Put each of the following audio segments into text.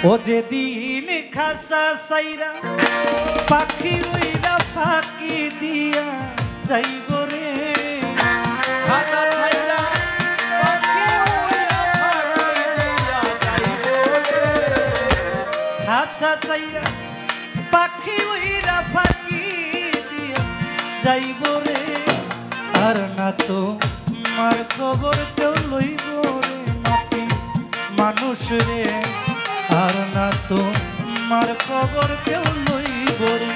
ও যেদিন খাসা সাইরা পাখি উইরা ফাঁকি দিয়া যাইব রে, খাসা ছাইরা পাখি উইরা ফাঁকি দিয়া যাইব রে, খাসা সাইরা পাখি উইরা ফাঁকি দিয়া যাইব রে। আর না তো মার খবর কেউ লইব রে মাটি মানুষ রে, আর না তো মার খবর কেউ লইব রে।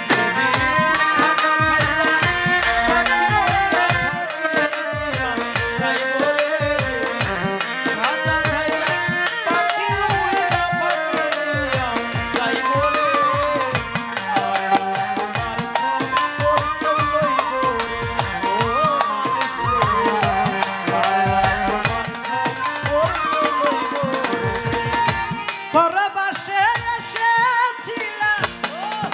পরবাসে এসেছিলা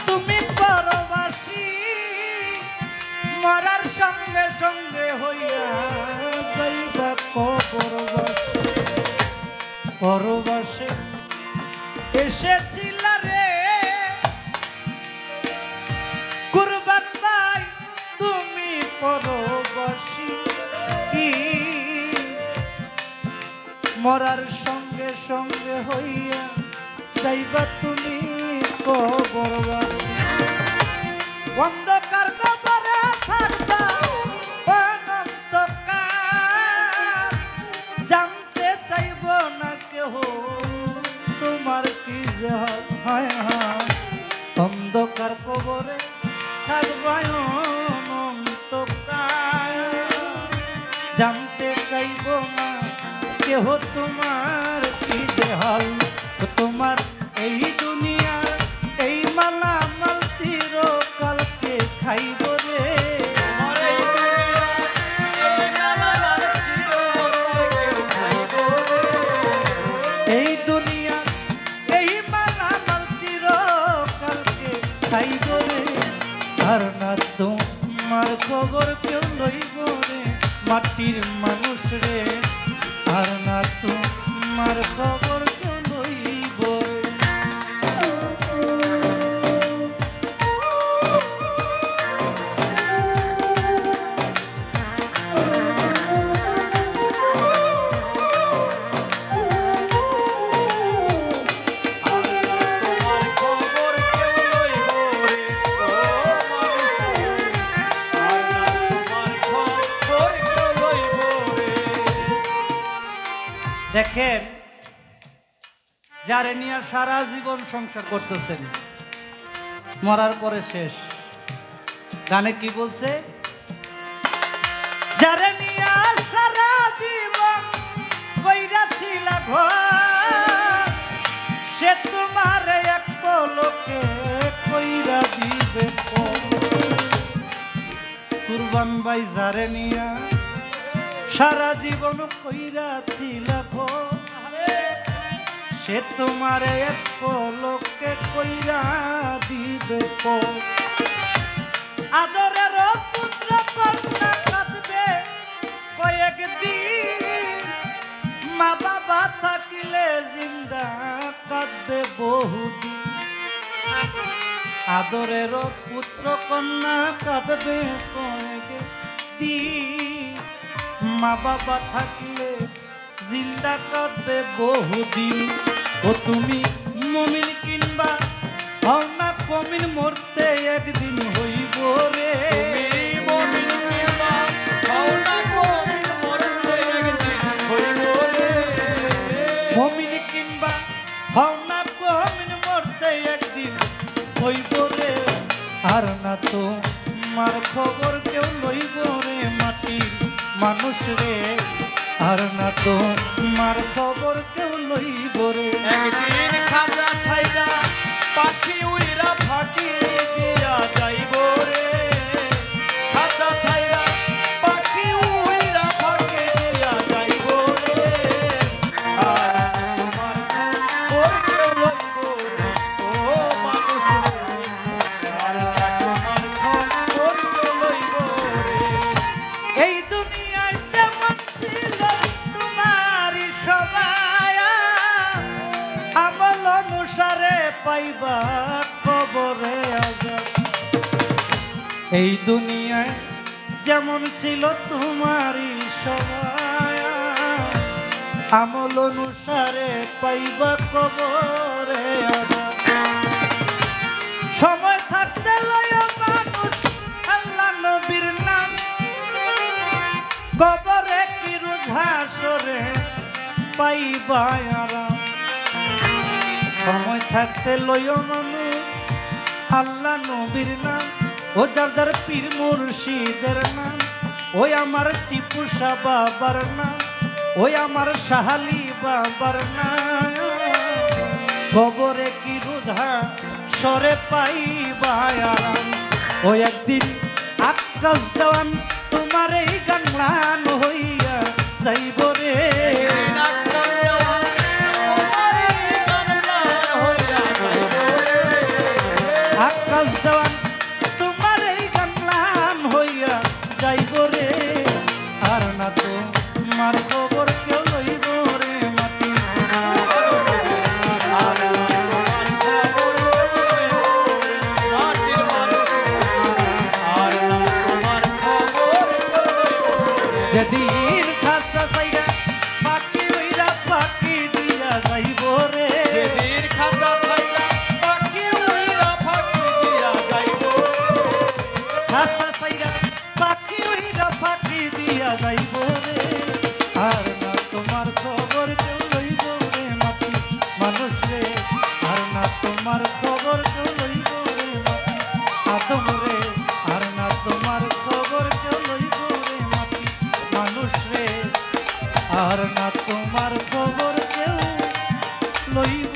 তুমি পরবাসী, মরার সঙ্গে সঙ্গে হইয়া যাইবা কবরবাসী। পরবাসে এসেছিলা রে কুরবান ভাই তুমি পরবাসী, মরার সঙ্গে সঙ্গে হইয়া যাইবা তুমি কবরবাসী। অন্ধকার কবরে থাকবা অনন্তকাল, জানতে চাইব না কেহ তোমার কি যে হয় হয়। অন্ধকার কবরে থাকবা অনন্তকাল, জানতে চাইব না কেহ তোমার কি যে হাল। তোমার এই দুনিয়ার এই মালামাল চিরকালকে খাইব রে, এই দুনিয়ার এই মালামাল চিরকালকে খাইব রে। আর না তোমার খবর কেউ লইব রে মাটির মানুষ রে, আর না তোমার খবর কেউ লইব রে। দেখেন যারে নিয়ে সারা জীবন সংসার করতেছেন, মরার পরে শেষ। গানে কি বলছে? যারে নিয়ে সারা জীবন কইরাছিল ঘর, সে তোমার এক পলকে কইরা দিবে পর। কুরবান ভাই যারে নিয়া সারা জীবন কইরাছিল ঘর, সে তোমার এক পলকে কইরা দিবে পর। আদরের পুত্র কন্যা কাঁদবে কয়েকদিন, মা বাবা থাকিলে জিন্দা কাঁদবে বহুদিন। আদরের পুত্র কন্যা কাঁদবে কয়েকদিন, মা বাবা থাকলে জিন্দা কাঁদবে বহুদিন। ও তুমি মুমিন কিংবা হও না কমিন, মরতে একদিন হইব রে। মুমিন কিংবা হও না কমিন, মরতে একদিন হইব রে। মুমিন কিংবা হও না কমিন, মরতে একদিন হইব রে। আর না তো মার খবর কেউ লইব রে মাটির মানুষ রে, আর না তো মার খবর কেউ লইব রে। একদিন খাজা ছাইরা পাখি উইরা ফাঁকি দিয়া যাইব রে, খাজা ছাইরা পাখি উইরা ফাঁকি দিয়া যাইব রে। আর তোমার খবর কেউ লইব রে ও মানুষ রে, আর তোমার খবর কেউ লইব রে। এই দুনিয়ায় যেমন ছিল তোমারই সবাই, পাইবা কবরে আজাব। এই দুনিয়ায় যেমন ছিল তোমারই সবাই, আমল অনুসারে পাইবা কবরে আজাব। সময় থাকতে লয় মানুষ আল্লাহ নবীর নাম, কবরে কি রুধাসরে পাইবা আরাম। সময় থাকতে লয় মানুষ আল্লাহ নবীর নাম, ও যার যার পীর মুর্শিদের নাম, ওই আমার টিপু শাহ বাবার নাম, ওই আমার শাহালি বাবার নাম। কবরে কি রুধা সরে পাইবা আরাম। ওই একদিন আকাশ দেওয়ান তোমার এই গান হইয়া যাইব রে। আকাশ দেওয়ান তোমার এই গান হইয়া যাইব রে। আর না তো তোমার খবর কেউ লইব রে মাটি। যেদিন খাসা সাইরা পাখি উইরা পাখি দিয়া যাইব রে। যেদিন খাসা সাইরা পাখি উইরা পাখি দিয়া যাইব। খাসা সাইরা পাখি উইরা পাখি দিয়া যাইব রে। আর না তোমার খবর কেউ লইব রে মাটি মানুষ রে। আর না তোমার খবর কেউ লইব রে মাটি আদম রে। আর না তোমার খবর কেউ লইব রে মাটি মানুষ রে। আর না তোমার খবর কেউ লইব